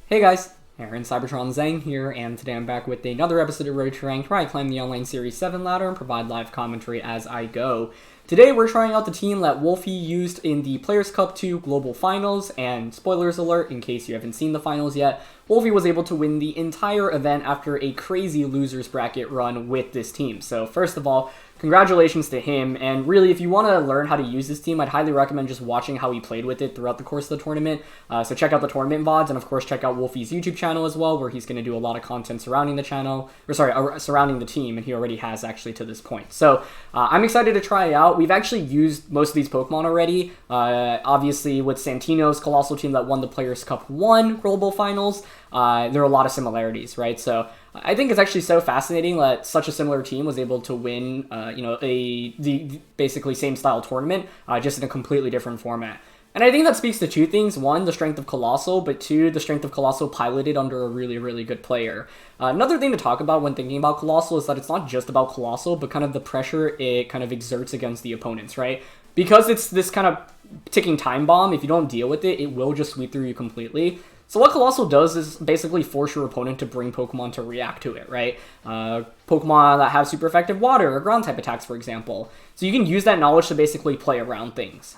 Hey guys, Aaron Cybertron Zhang here, and today I'm back with another episode of Road to Ranked where I climb the online Series 7 ladder and provide live commentary as I go. Today we're trying out the team that Wolfe used in the Players' Cup 2 Global Finals, and spoilers alert in case you haven't seen the finals yet, Wolfe was able to win the entire event after a crazy losers bracket run with this team. So first of all, congratulations to him, and really if you want to learn how to use this team, I'd highly recommend just watching how he played with it throughout the course of the tournament. So check out the tournament VODs, and of course check out Wolfe's YouTube channel as well, where he's going to do a lot of content surrounding the channel, surrounding the team, and he already has actually to this point. So I'm excited to try it out. We've actually used most of these Pokemon already, obviously with Santino's Coalossal team that won the Players' Cup 1 Global Finals. There are a lot of similarities, right? So I think it's actually so fascinating that such a similar team was able to win, the basically same style tournament, just in a completely different format. And I think that speaks to two things. One, the strength of Coalossal, but two, the strength of Coalossal piloted under a really, really good player. Another thing to talk about when thinking about Coalossal is that it's not just about Coalossal, but kind of the pressure it kind of exerts against the opponents, right? Because it's this kind of ticking time bomb, if you don't deal with it, it will just sweep through you completely. So what Coalossal does is basically force your opponent to bring Pokemon to react to it, right? Pokemon that have super effective water or ground type attacks, for example. So you can use that knowledge to basically play around things,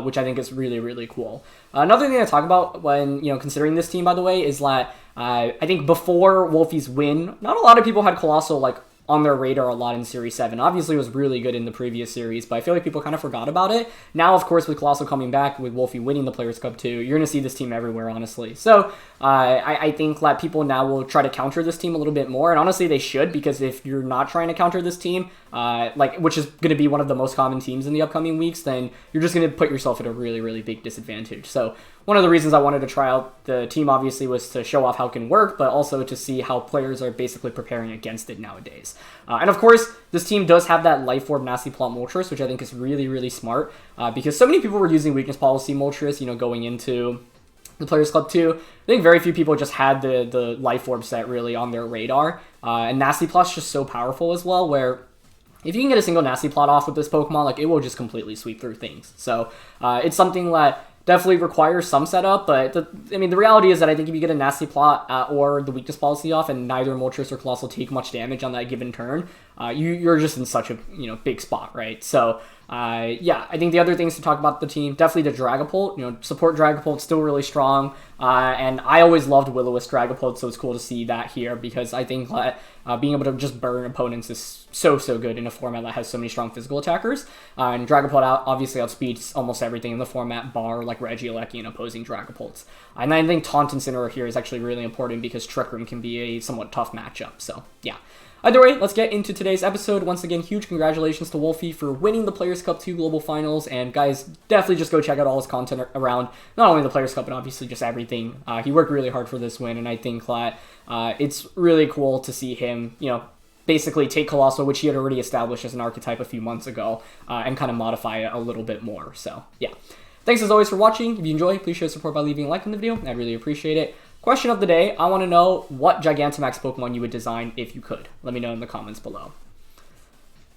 which I think is really, really cool. Another thing to talk about when, considering this team, by the way, is that I think before Wolfe's win, not a lot of people had Coalossal, on their radar a lot in Series 7. Obviously, it was really good in the previous series, but I feel like people kind of forgot about it. Now, of course, with Coalossal coming back, with Wolfe winning the Players' Cup 2, you're going to see this team everywhere, honestly. So, I think that people now will try to counter this team a little bit more, and honestly, they should, because if you're not trying to counter this team, which is going to be one of the most common teams in the upcoming weeks, then you're just going to put yourself at a really, really big disadvantage. So, one of the reasons I wanted to try out the team, obviously, was to show off how it can work, but also to see how players are basically preparing against it nowadays. And of course, this team does have that Life Orb Nasty Plot Moltres, which I think is really, really smart, because so many people were using Weakness Policy Moltres, going into the Players' Club 2. I think very few people just had the Life Orb set really on their radar, and Nasty Plot's just so powerful as well, where if you can get a single Nasty Plot off with this Pokemon, it will just completely sweep through things. So it's something that definitely requires some setup, but the reality is that I think if you get a Nasty Plot or the Weakness Policy off and neither Moltres or Coalossal take much damage on that given turn, you're just in such a big spot, right? So I think the other things to talk about the team, definitely the Dragapult, support Dragapult, still really strong, and I always loved Will-O-Wisp Dragapult, so it's cool to see that here, because I think that being able to just burn opponents is so good in a format that has so many strong physical attackers, and Dragapult obviously outspeeds almost everything in the format, bar Regieleki and opposing Dragapults. And I think Taunt Incineroar here is actually really important because Trick Room can be a somewhat tough matchup, so yeah. Either way, let's get into today's episode. Once again, huge congratulations to Wolfe for winning the Players' Cup 2 Global Finals, and guys, definitely just go check out all his content around not only the Players' Cup, but obviously just everything. He worked really hard for this win, and I think that it's really cool to see him, basically take Coalossal, which he had already established as an archetype a few months ago, and kind of modify it a little bit more. So, yeah. Thanks as always for watching. If you enjoy, please show support by leaving a like on the video. I'd really appreciate it. Question of the day, I want to know what Gigantamax Pokemon you would design if you could. Let me know in the comments below.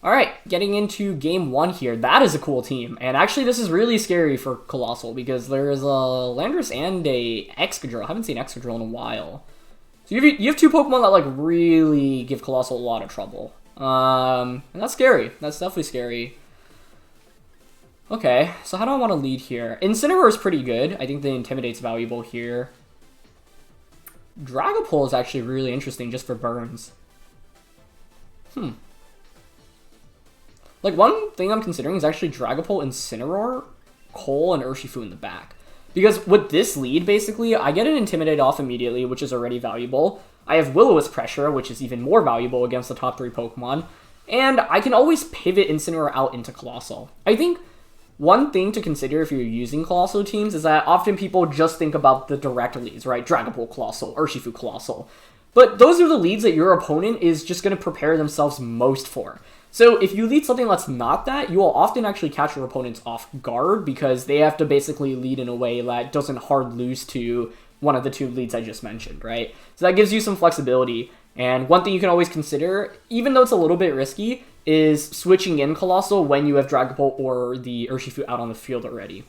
Alright, getting into game 1 here. That is a cool team. And actually, this is really scary for Coalossal because there is a Landorus and a Excadrill. I haven't seen Excadrill in a while. So you have two Pokemon that really give Coalossal a lot of trouble. And that's scary. That's definitely scary. Okay, so how do I want to lead here? Incineroar is pretty good. I think the Intimidate's valuable here. Dragapult is actually really interesting just for burns. One thing I'm considering is actually Dragapult, Incineroar, Cole, and Urshifu in the back. Because with this lead, basically, I get an Intimidate off immediately, which is already valuable. I have Will-O-Wisp Pressure, which is even more valuable against the top 3 Pokemon. And I can always pivot Incineroar out into Coalossal. I think one thing to consider if you're using Coalossal teams is that often people just think about the direct leads, right? Dragapult Coalossal, Urshifu Coalossal. But those are the leads that your opponent is just going to prepare themselves most for. So if you lead something that's not that, you will often actually catch your opponents off guard because they have to basically lead in a way that doesn't hard lose to one of the two leads I just mentioned, right? So that gives you some flexibility. And one thing you can always consider, even though it's a little bit risky, is switching in Coalossal when you have Dragapult or the Urshifu out on the field already.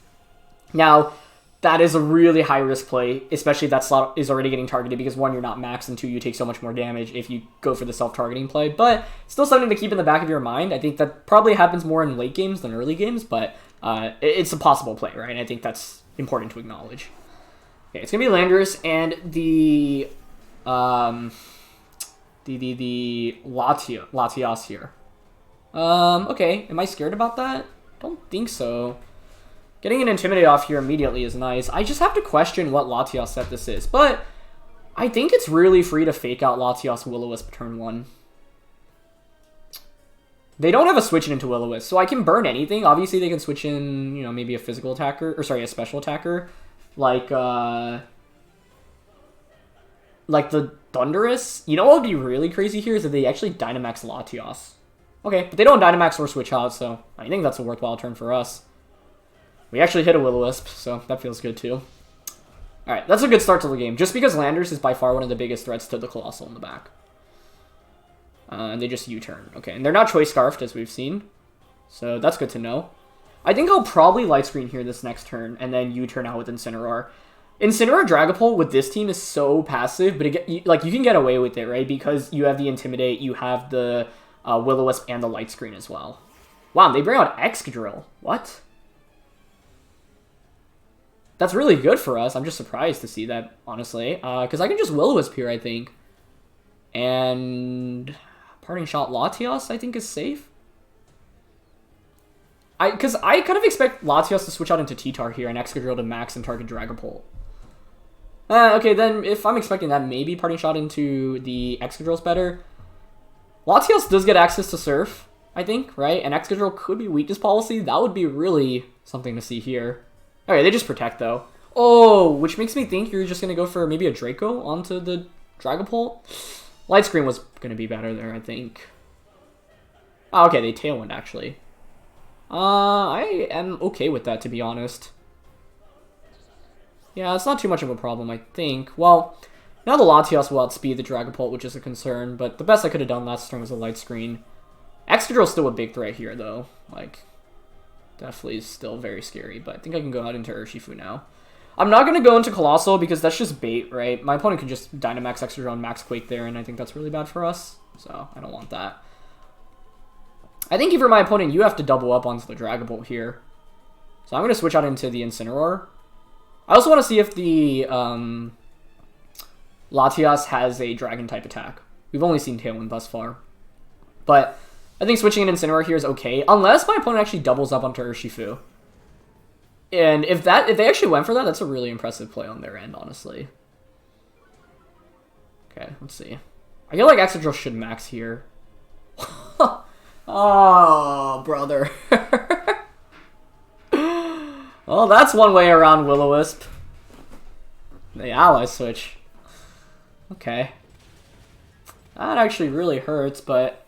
Now, that is a really high-risk play, especially if that slot is already getting targeted because, one, you're not maxed, and two, you take so much more damage if you go for the self-targeting play. But still something to keep in the back of your mind. I think that probably happens more in late games than early games, but it's a possible play, right? And I think that's important to acknowledge. Okay, it's going to be Landorus and the Latias here. Okay, am I scared about that? Don't think so. Getting an Intimidate off here immediately is nice. I just have to question what Latias set this is, but I think it's really free to fake out Latias Will-O-Wisp turn 1. They don't have a switch into Will-O-Wisp, so I can burn anything. Obviously, they can switch in, you know, maybe a physical attacker, or sorry, a special attacker, like the Thundurus. You know what would be really crazy here is if they actually Dynamax Latias. Okay, but they don't Dynamax or switch out, so I think that's a worthwhile turn for us. We actually hit a Will-O-Wisp, so that feels good too. Alright, that's a good start to the game, just because Landorus is by far one of the biggest threats to the Coalossal in the back. And they just U-turn. Okay, and they're not Choice Scarfed, as we've seen, so that's good to know. I think I'll probably Light Screen here this next turn, and then U-turn out with Incineroar. Incineroar Dragapult with this team is so passive, but you can get away with it, right? Because you have the Intimidate, you have the Will-O-Wisp, and the Light Screen as well. Wow, they bring out Excadrill. What? That's really good for us. I'm just surprised to see that, honestly. Because I can just Will-O-Wisp here, I think. And Parting Shot Latias, I think, is safe. Because I kind of expect Latias to switch out into T-Tar here and Excadrill to max and target Dragapult. Okay, then if I'm expecting that, maybe Parting Shot into the Excadrill's better. Latias does get access to Surf, I think, right? And Excadrill could be Weakness Policy. That would be really something to see here. Alright, they just Protect, though. Oh, which makes me think you're just going to go for maybe a Draco onto the Dragapult. Light Screen was going to be better there, I think. Oh, okay, they Tailwind, actually. I am okay with that, to be honest. Yeah, it's not too much of a problem, I think. Well, now the Latias will outspeed the Dragapult, which is a concern, but the best I could have done last turn was a Light Screen. Excadrill's still a big threat here, though. Like, definitely still very scary, but I think I can go out into Urshifu now. I'm not going to go into Coalossal because that's just bait, right? My opponent can just Dynamax Excadrill and Max Quake there, and I think that's really bad for us, so I don't want that. I think if you're my opponent, you have to double up onto the Dragapult here. So I'm going to switch out into the Incineroar. I also want to see if the Latias has a Dragon-type attack. We've only seen Tailwind thus far. But I think switching an Incineroar here is okay, unless my opponent actually doubles up onto Urshifu. And if they actually went for that, that's a really impressive play on their end, honestly. Okay, let's see. I feel like Excadrill should max here. Oh, brother. Well, that's one way around Will-O-Wisp. The ally switch. Okay. That actually really hurts, but...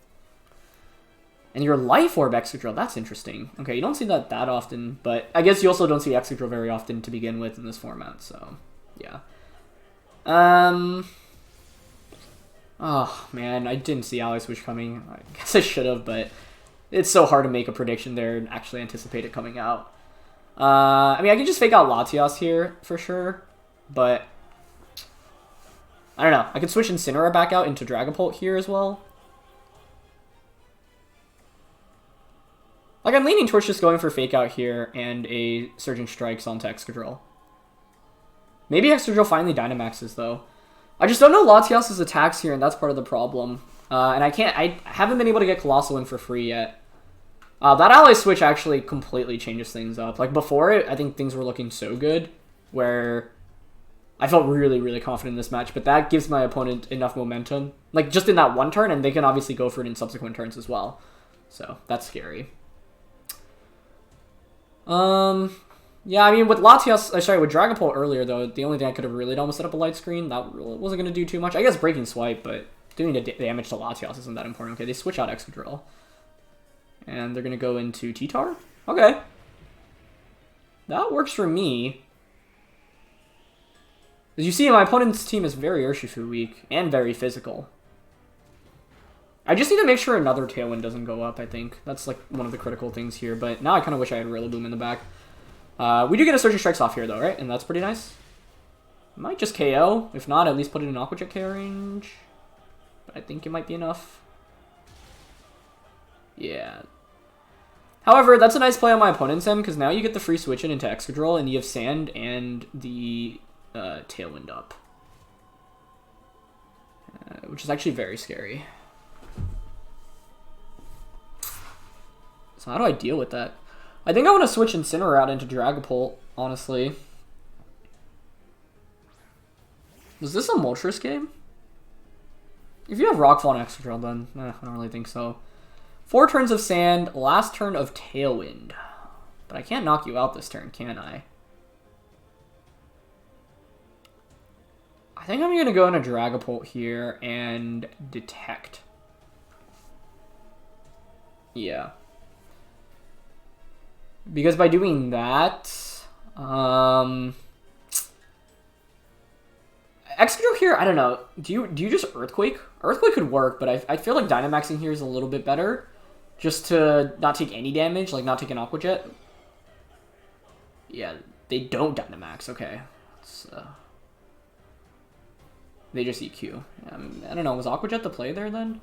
And your Life Orb Excadrill, that's interesting. Okay, you don't see that often, but I guess you also don't see Excadrill very often to begin with in this format, so... Yeah. Oh, man, I didn't see ally switch coming. I guess I should have, but... It's so hard to make a prediction there and actually anticipate it coming out. I mean, I can just fake out Latias here, for sure, but... I don't know. I could switch Incineroar back out into Dragapult here as well. Like, I'm leaning towards just going for Fake Out here and a Surging Strikes onto Excadrill. Maybe Excadrill finally Dynamaxes, though. I just don't know Latias' attacks here, and that's part of the problem. And I haven't been able to get Coalossal in for free yet. That ally switch actually completely changes things up. Like, before it, I think things were looking so good, where I felt really, really confident in this match, but that gives my opponent enough momentum. Like, just in that one turn, and they can obviously go for it in subsequent turns as well. So, that's scary. Yeah, I mean, with Latias, sorry, with Dragapult earlier, though, the only thing I could have really done was set up a Light Screen. That really wasn't going to do too much. I guess Breaking Swipe, but doing the damage to Latias isn't that important. Okay, they switch out Excadrill. And they're going to go into T-Tar? Okay. That works for me. As you see, my opponent's team is very Urshifu weak and very physical. I just need to make sure another Tailwind doesn't go up, I think. That's like one of the critical things here, but now I kind of wish I had Rillaboom in the back. We do get a Surging Strikes off here, though, right? And that's pretty nice. Might just KO. If not, at least put it in Aqua Jet KO range. But I think it might be enough. Yeah. However, that's a nice play on my opponent's end, because now you get the free switch in into Excadrill, and you have Sand and the Tailwind up. Which is actually very scary. So how do I deal with that? I think I want to switch Incineroar out into Dragapult, honestly. Was this a Moltres game? If you have Rockfall and Excadrill, then I don't really think so. 4 turns of Sand, last turn of Tailwind. But I can't knock you out this turn, can I? I think I'm going to go into Dragapult here and Detect. Yeah. Because by doing that... Excadrill here, I don't know. Do you just Earthquake? Earthquake could work, but I feel like Dynamaxing here is a little bit better. Just to not take any damage, like not take an Aqua Jet. Yeah, they don't Dynamax. Okay. They just EQ. I don't know, was Aqua Jet the play there then?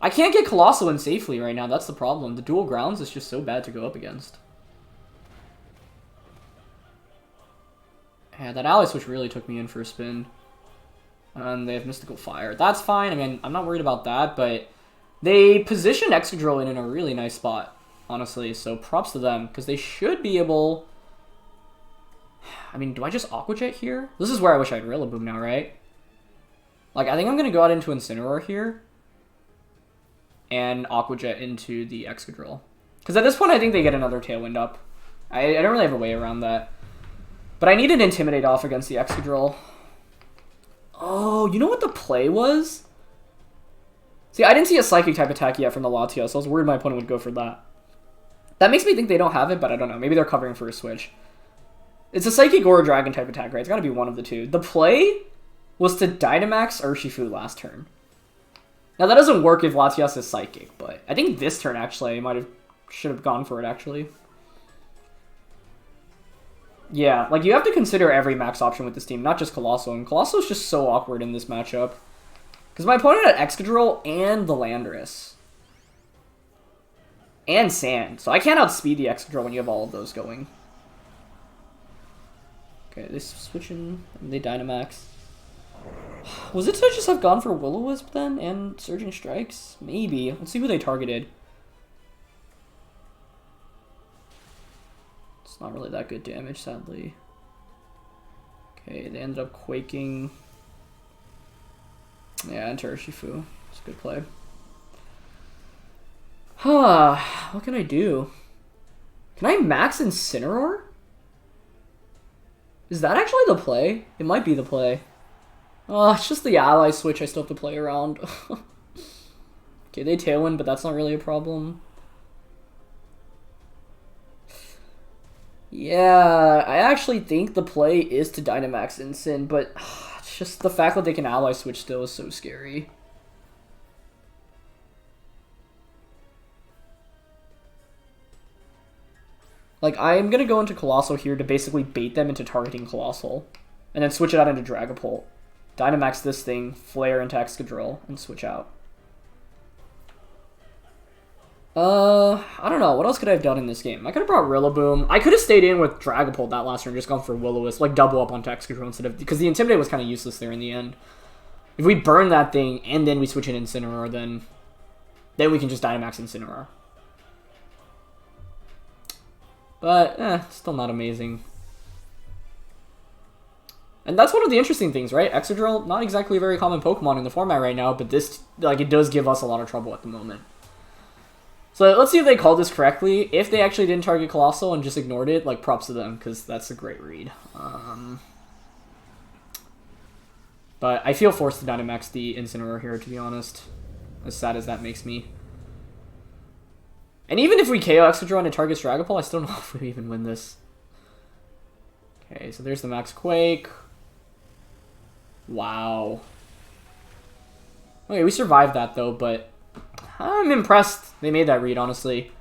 I can't get Coalossal in safely right now, that's the problem. The dual grounds is just so bad to go up against. Yeah, that Ally Switch really took me in for a spin. And they have Mystical Fire. That's fine, I mean, I'm not worried about that, but they positioned Excadrill in a really nice spot, honestly, so props to them, because they should be able... I mean, do I just Aqua Jet here? This is where I wish I had Rillaboom now, right? Like, I think I'm going to go out into Incineroar here. And Aqua Jet into the Excadrill. Because at this point, I think they get another Tailwind up. I don't really have a way around that. But I need an Intimidate off against the Excadrill. Oh, you know what the play was? See, I didn't see a Psychic type attack yet from the Latias, so I was worried my opponent would go for that. That makes me think they don't have it, but I don't know. Maybe they're covering for a switch. It's a Psychic or a Dragon type attack, right? It's got to be one of the two. The play was to Dynamax Urshifu last turn. Now, that doesn't work if Latias is Psychic, but I think this turn, actually, I should have gone for it, actually. Yeah, like, you have to consider every max option with this team, not just Coalossal. And Coalossal is just so awkward in this matchup. Because my opponent had Excadrill and the Landorus. And Sand. So I can't outspeed the Excadrill when you have all of those going. Okay, they switch in, and they Dynamax. Was it to just have gone for Will-O-Wisp then, and Surging Strikes? Maybe. Let's see who they targeted. It's not really that good damage, sadly. Okay, they ended up Quaking. Yeah, into Urshifu. It's a good play. Huh, what can I do? Can I max Incineroar? Is that actually the play? It might be the play. Oh, it's just the ally switch I still have to play around. Okay, they Tailwind, but that's not really a problem. Yeah, I actually think the play is to Dynamax Incin, but it's just the fact that they can ally switch still is so scary. Like, I'm going to go into Coalossal here to basically bait them into targeting Coalossal. And then switch it out into Dragapult. Dynamax this thing, Flare into Excadrill, and switch out. I don't know. What else could I have done in this game? I could have brought Rillaboom. I could have stayed in with Dragapult that last turn and just gone for Will-O-Wisp, like double up onto Excadrill instead of... Because the Intimidate was kind of useless there in the end. If we burn that thing and then we switch in Incineroar, then we can just Dynamax Incineroar. But, still not amazing. And that's one of the interesting things, right? Excadrill, not exactly a very common Pokemon in the format right now, but this, like, it does give us a lot of trouble at the moment. So let's see if they called this correctly. If they actually didn't target Coalossal and just ignored it, like, props to them, because that's a great read. But I feel forced to Dynamax the Incineroar here, to be honest. As sad as that makes me. And even if we KO Excadrill and it targets Dragapult, I still don't know if we even win this. Okay, so there's the Max Quake. Wow. Okay, we survived that, though, but I'm impressed they made that read, honestly.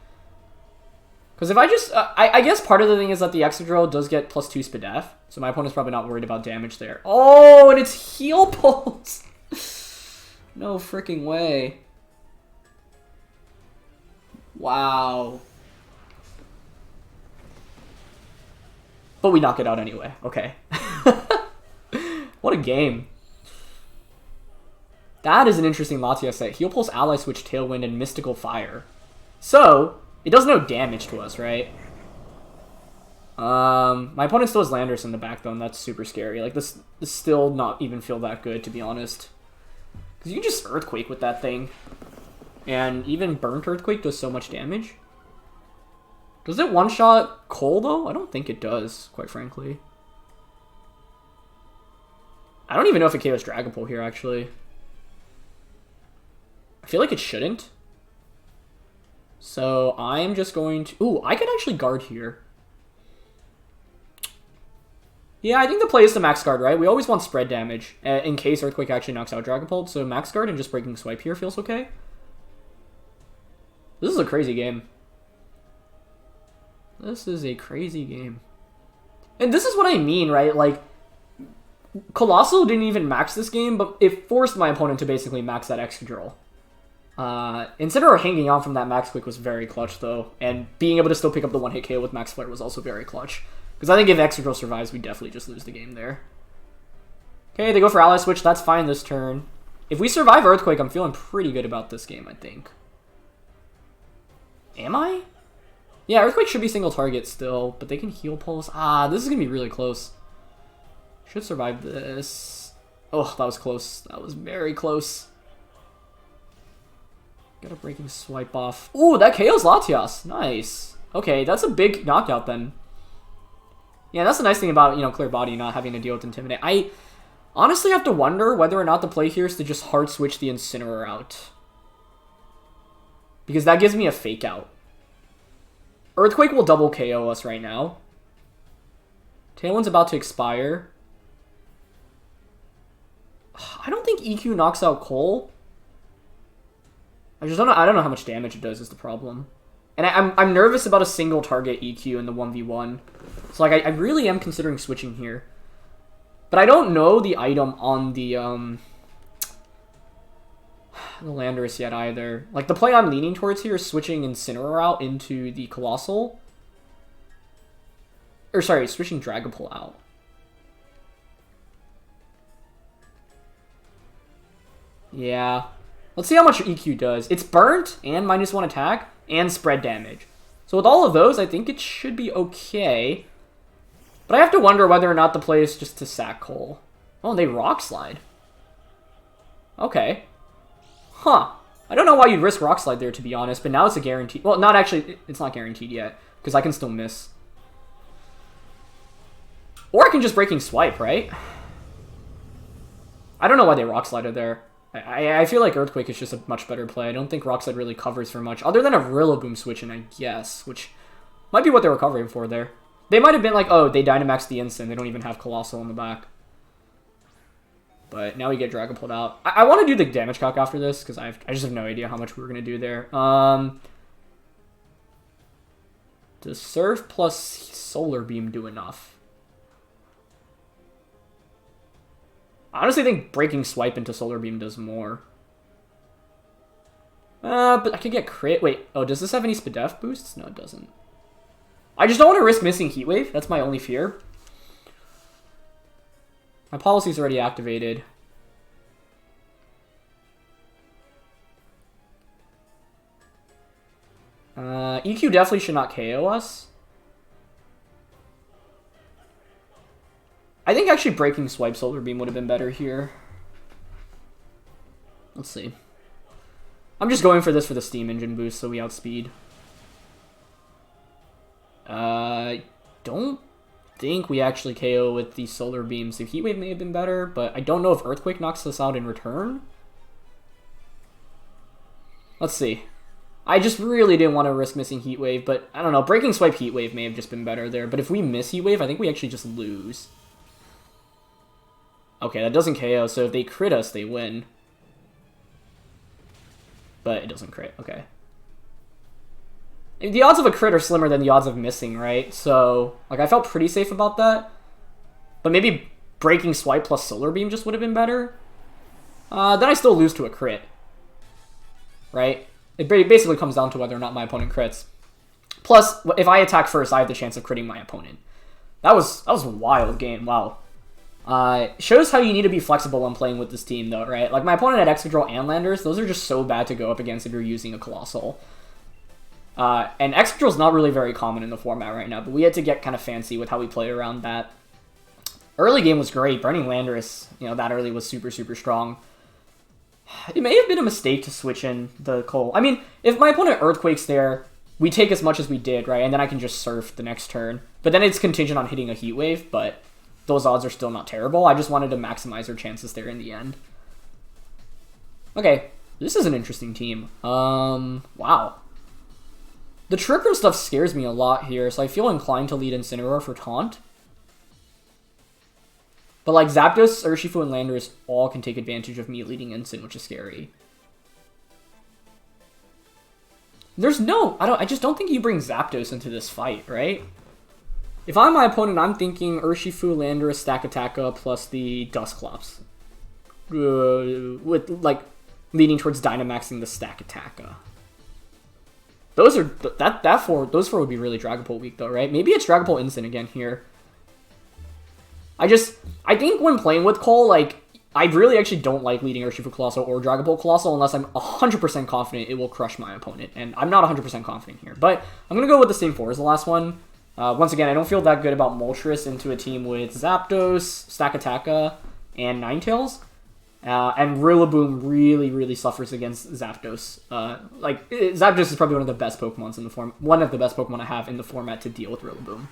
Because if I just... I guess part of the thing is that the Excadrill does get +2 Spadef, so my opponent's probably not worried about damage there. Oh, and it's Heal Pulse! No freaking way. Wow. But we knock it out anyway. Okay. What a game. That is an interesting Latias set. Heal Pulse, Ally Switch, Tailwind, and Mystical Fire. So, it does no damage to us, right? My opponent still has Landorus in the back, though, and that's super scary. Like, this still not even feel that good, to be honest. Because you can just Earthquake with that thing. And even Burnt Earthquake does so much damage. Does it one-shot Coal, though? I don't think it does, quite frankly. I don't even know if it KOs Dragapult here, actually. I feel like it shouldn't. So I'm just going to... Ooh, I could actually guard here. Yeah, I think the play is to max guard, right? We always want spread damage in case Earthquake actually knocks out Dragapult. So max guard and just Breaking Swipe here feels okay. This is a crazy game. This is a crazy game. And this is what I mean, right? Like, Coalossal didn't even max this game, but it forced my opponent to basically max that Excadrill. Incineroar hanging on from that max click was very clutch, though. And being able to still pick up the one-hit KO with Max Flare was also very clutch. Because I think if Excadrill survives, we definitely just lose the game there. Okay, they go for Ally Switch. That's fine this turn. If we survive Earthquake, I'm feeling pretty good about this game, I think. Am I? Yeah, Earthquake should be single target still, but they can Heal Pulse. Ah, this is going to be really close. Should survive this. Oh, that was close. That was very close. Got a Breaking Swipe off. Ooh, that KOs Latias. Nice. Okay, that's a big knockout then. Yeah, that's the nice thing about, you know, Clear Body not having to deal with Intimidate. I honestly have to wonder whether or not the play here is to just hard switch the Incineroar out. Because that gives me a fake out. Earthquake will double KO us right now. Tailwind's about to expire. I don't think EQ knocks out Coal. I just don't know. I don't know how much damage it does is the problem. And I'm nervous about a single target EQ in the 1v1. So like I really am considering switching here. But I don't know the item on the Landorus yet either. Like the play I'm leaning towards here is switching Incineroar out into the Coalossal. Or sorry, switching Dragapult out. Yeah. Let's see how much EQ does. It's burnt and -1 attack and spread damage. So with all of those, I think it should be okay. But I have to wonder whether or not the play is just to sack Coal. Oh, and they Rock Slide. Okay. Huh. I don't know why you'd risk Rock Slide there, to be honest, but now it's a guarantee. Well, not actually. It's not guaranteed yet, because I can still miss. Or I can just Breaking Swipe, right? I don't know why they Rock Slide there. I feel like Earthquake is just a much better play. I don't think Rock Slide really covers for much, other than a Rillaboom switch in, I guess, which might be what they were covering for there. They might have been like, oh, they Dynamax the Incin. They don't even have Coalossal in the back. But now we get Dragapult out. I want to do the damage calc after this, because I just have no idea how much we were going to do there. Does Surf plus Solar Beam do enough? I honestly think Breaking Swipe into Solar Beam does more. But I could get crit. Wait, oh, does this have any Spadef boosts? No, it doesn't. I just don't want to risk missing Heat Wave. That's my only fear. My policy's already activated. EQ definitely should not KO us. I think actually Breaking Swipe Solar Beam would have been better here. Let's see. I'm just going for this for the Steam Engine boost, so we outspeed. Don't think we actually KO with the Solar Beam, so Heat Wave may have been better, but I don't know if Earthquake knocks us out in return. Let's see. I just really didn't want to risk missing Heat Wave, but I don't know. Breaking Swipe Heat Wave may have just been better there, but if we miss Heat Wave, I think we actually just lose. Okay, that doesn't KO, so if they crit us, they win. But it doesn't crit, okay. The odds of a crit are slimmer than the odds of missing, right? So, like, I felt pretty safe about that. But maybe Breaking Swipe plus Solar Beam just would have been better. Then I still lose to a crit. Right? It basically comes down to whether or not my opponent crits. Plus, if I attack first, I have the chance of critting my opponent. That was a wild game. Wow. Shows how you need to be flexible when playing with this team, though, right? Like, my opponent had Excadrill and Landorus. Those are just so bad to go up against if you're using a Coalossal. And Excadrill's not really very common in the format right now, but we had to get kind of fancy with how we play around that. Early game was great. Burning Landorus, that early was super, super strong. It may have been a mistake to switch in the Coal. I mean, if my opponent Earthquakes there, we take as much as we did, right? And then I can just Surf the next turn. But then it's contingent on hitting a Heat Wave, but those odds are still not terrible. I just wanted to maximize our chances there in the end. Okay, this is an interesting team. Wow. The Trick Room stuff scares me a lot here, so I feel inclined to lead Incineroar for Taunt. But like Zapdos, Urshifu, and Landorus all can take advantage of me leading Incin, which is scary. There's no... I just don't think you bring Zapdos into this fight, right? If I'm my opponent, I'm thinking Urshifu, Landorus, Stakataka, plus the Dusclops. With, like, leaning towards Dynamaxing the Stakataka. Those are... Those four would be really Dragapult weak, though, right? Maybe it's Dragapult Incin again here. I think when playing with Cole, like, I really actually don't like leading Urshifu Coalossal or Dragapult Coalossal unless I'm 100% confident it will crush my opponent. And I'm not 100% confident here. But I'm going to go with the same four as the last one. Once again, I don't feel that good about Moltres into a team with Zapdos, Stakataka, and Ninetales. And Rillaboom really, really suffers against Zapdos. Zapdos is probably one of the best Pokemons in the form. One of the best Pokemon I have in the format to deal with Rillaboom.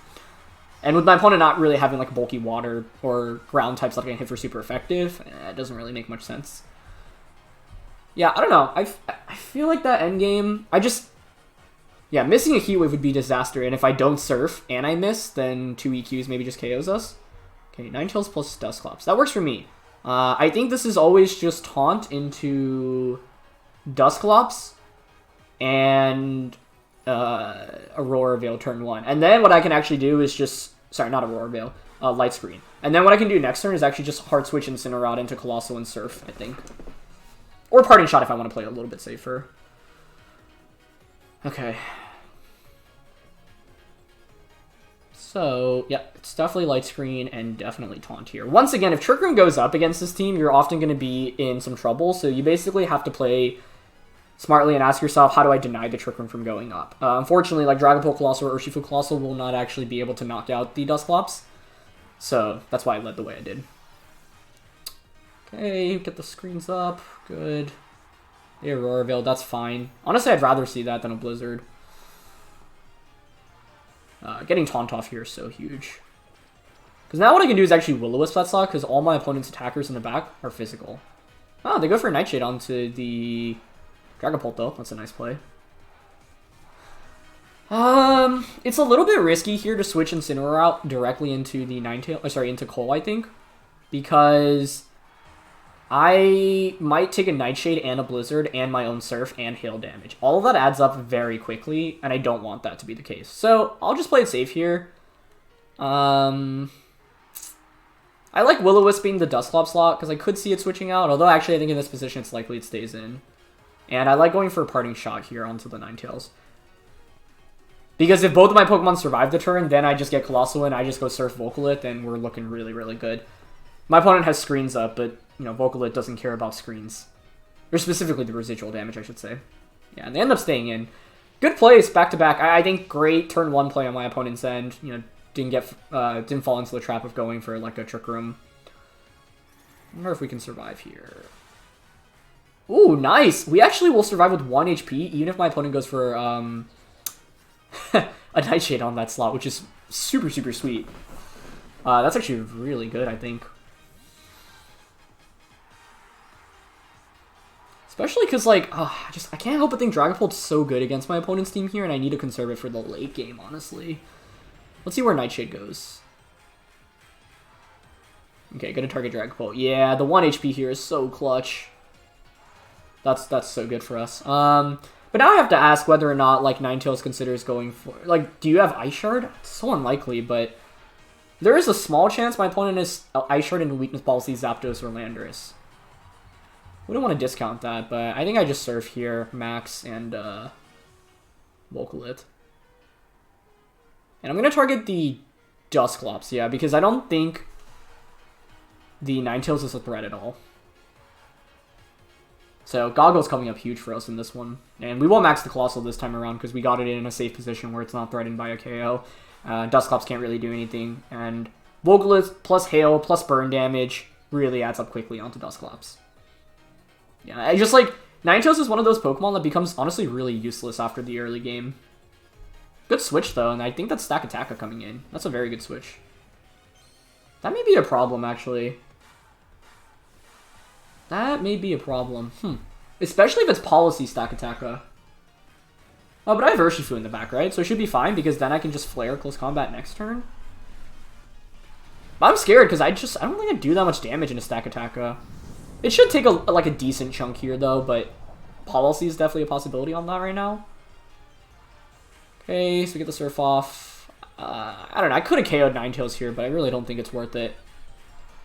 And with my opponent not really having like bulky water or ground types that can hit for super effective, it doesn't really make much sense. Yeah, I don't know. I feel like that endgame, missing a Heat Wave would be disaster. And if I don't Surf and I miss, then 2 EQs maybe just KOs us. Okay, Ninetales plus Dusclops. That works for me. I think this is always just Taunt into Dusclops and Aurora Veil turn 1. And then what I can actually do is just... Sorry, not Aurora Veil. Light Screen. And then what I can do next turn is actually just hard switch Incineroar into Coalossal and Surf, I think. Or Parting Shot if I want to play a little bit safer. Okay. So, yeah, it's definitely Light Screen and definitely Taunt here. Once again, if Trick Room goes up against this team, you're often going to be in some trouble. So you basically have to play smartly and ask yourself, how do I deny the Trick Room from going up? Unfortunately, like Dragapult Coalossal or Urshifu Coalossal will not actually be able to knock out the Dusclops. So that's why I led the way I did. Okay, get the screens up. Good. The Aurora Veil, that's fine. Honestly, I'd rather see that than a Blizzard. Getting Taunt off here is so huge. Because now what I can do is actually Will-O-Wisp that slot, because all my opponent's attackers in the back are physical. Oh, they go for a Nightshade onto the Dragapult, though. That's a nice play. It's a little bit risky here to switch Incineroar out directly into the into Cole, I think. Because I might take a Nightshade and a Blizzard and my own Surf and Hail damage. All of that adds up very quickly, and I don't want that to be the case. So, I'll just play it safe here. I like Will-O-Wisp being the Dusclops slot, because I could see it switching out. Although, actually, I think in this position, it's likely it stays in. And I like going for a Parting Shot here onto the Ninetales. Because if both of my Pokemon survive the turn, then I just get Coalossal and I just go Surf Vocalith, and we're looking really, really good. My opponent has screens up, but, Vocalith doesn't care about screens. Or specifically the residual damage, I should say. Yeah, and they end up staying in. Good plays, back-to-back. I think great turn 1 play on my opponent's end. Didn't fall into the trap of going for, like, a Trick Room. I wonder if we can survive here. Ooh, nice! We actually will survive with 1 HP, even if my opponent goes for, a Nightshade on that slot, which is super, super sweet. That's actually really good, I think. Especially because, like, I can't help but think Dragapult's so good against my opponent's team here, and I need to conserve it for the late game, honestly. Let's see where Nightshade goes. Okay, gonna target Dragapult. Yeah, the 1 HP here is so clutch. That's so good for us. But now I have to ask whether or not, like, Ninetales considers going for... Like, do you have Ice Shard? It's so unlikely, but... There is a small chance my opponent is Ice Shard into Weakness Policy, Zapdos, or Landorus. We don't want to discount that, but I think I just Surf here, Max, and Volcalit. And I'm going to target the Dusclops, yeah, because I don't think the Ninetales is a threat at all. So Goggle's coming up huge for us in this one. And we won't max the Coalossal this time around because we got it in a safe position where it's not threatened by a KO. Dusclops can't really do anything. And Volcalit plus Hail plus burn damage really adds up quickly onto Dusclops. Yeah, I just like... Ninetales is one of those Pokemon that becomes honestly really useless after the early game. Good switch though, and I think that's Stakataka coming in. That's a very good switch. That may be a problem actually. That may be a problem. Especially if it's Policy Stakataka. Oh, but I have Urshifu in the back, right? So it should be fine because then I can just Flare Close Combat next turn. But I'm scared because I don't think I do that much damage into Stakataka. It should take a decent chunk here though, but Policy is definitely a possibility on that right now. Okay, so we get the Surf off. I don't know, I could have KO'd Ninetales here, but I really don't think it's worth it.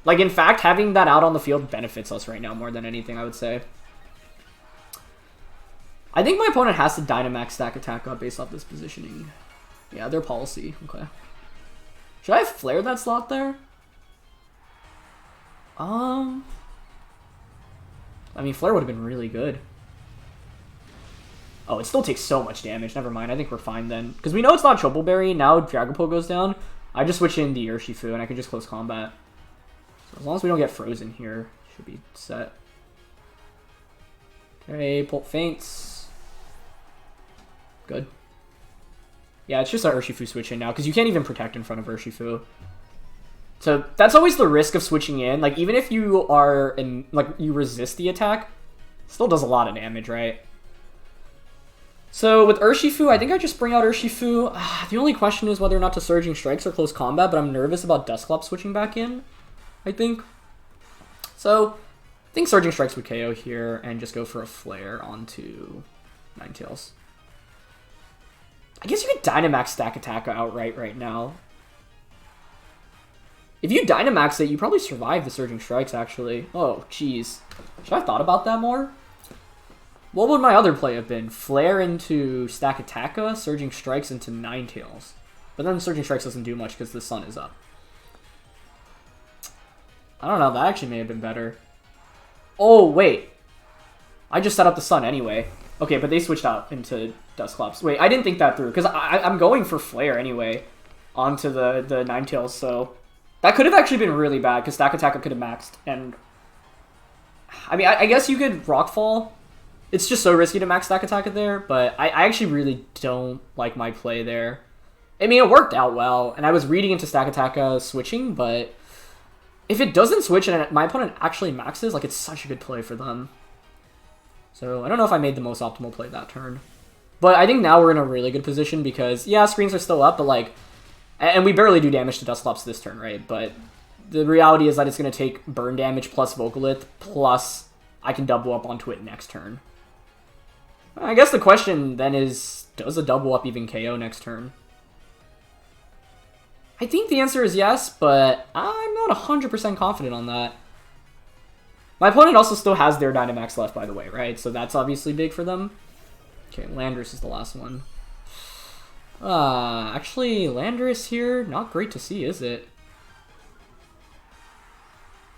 Like, in fact, having that out on the field benefits us right now more than anything, I would say. I think my opponent has to Dynamax Stakataka based off this positioning. Yeah, their Policy. Okay. Should I have flared that slot there? I mean, Flare would have been really good. Oh, it still takes so much damage. Never mind. I think we're fine then. Because we know it's not Triple Berry. Now Dragapult goes down. I just switch in the Urshifu and I can just Close Combat. So as long as we don't get frozen here, should be set. Okay, Pulp Faints. Good. Yeah, it's just our Urshifu switch in now, because you can't even protect in front of Urshifu. So that's always the risk of switching in. Like, even if you are in, like, you resist the attack, still does a lot of damage, right? So with Urshifu, I think I just bring out Urshifu. The only question is whether or not to Surging Strikes or Close Combat, but I'm nervous about Dusclops switching back in, I think. So I think Surging Strikes would KO here and just go for a Flare onto Ninetales. I guess you could Dynamax Stakataka outright right now. If you Dynamax it, you probably survive the Surging Strikes, actually. Oh, jeez. Should I have thought about that more? What would my other play have been? Flare into Stakataka, Surging Strikes into Ninetales. But then Surging Strikes doesn't do much because the sun is up. I don't know, that actually may have been better. Oh, wait. I just set up the sun anyway. Okay, but they switched out into Dusclops. Wait, I didn't think that through, because I'm going for Flare anyway onto the Ninetales, so... That could have actually been really bad, because Stakataka could have maxed, and... I mean, I guess you could Rockfall. It's just so risky to max Stakataka there, but I actually really don't like my play there. I mean, it worked out well, and I was reading into Stakataka switching, but... If it doesn't switch and my opponent actually maxes, like, it's such a good play for them. So, I don't know if I made the most optimal play that turn. But I think now we're in a really good position because, yeah, screens are still up, but, like... And we barely do damage to Dusclops this turn, right? But the reality is that it's going to take burn damage plus Volcalit, plus I can double up onto it next turn. I guess the question then is, does a double up even KO next turn? I think the answer is yes, but I'm not 100% confident on that. My opponent also still has their Dynamax left, by the way, right? So that's obviously big for them. Okay, Landorus is the last one. Actually, Landorus here, not great to see, is it?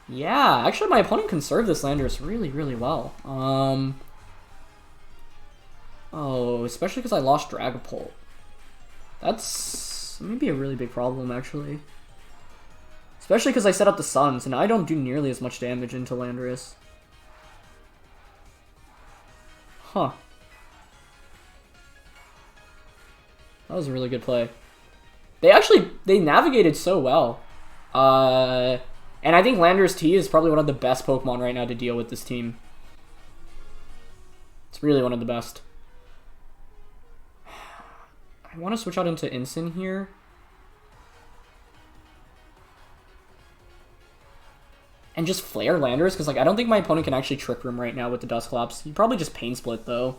Yeah, actually my opponent can serve this Landorus really, really well. Oh, especially because I lost Dragapult. That's maybe a really big problem, actually. Especially because I set up the Suns, and I don't do nearly as much damage into Landorus. Huh. That was a really good play. They navigated so well. And I think Landorus-T is probably one of the best Pokemon right now to deal with this team. It's really one of the best. I want to switch out into Incin here. And just Flare Landorus, because like I don't think my opponent can actually Trick Room right now with the Dusclops. He'd probably just Pain Split, though.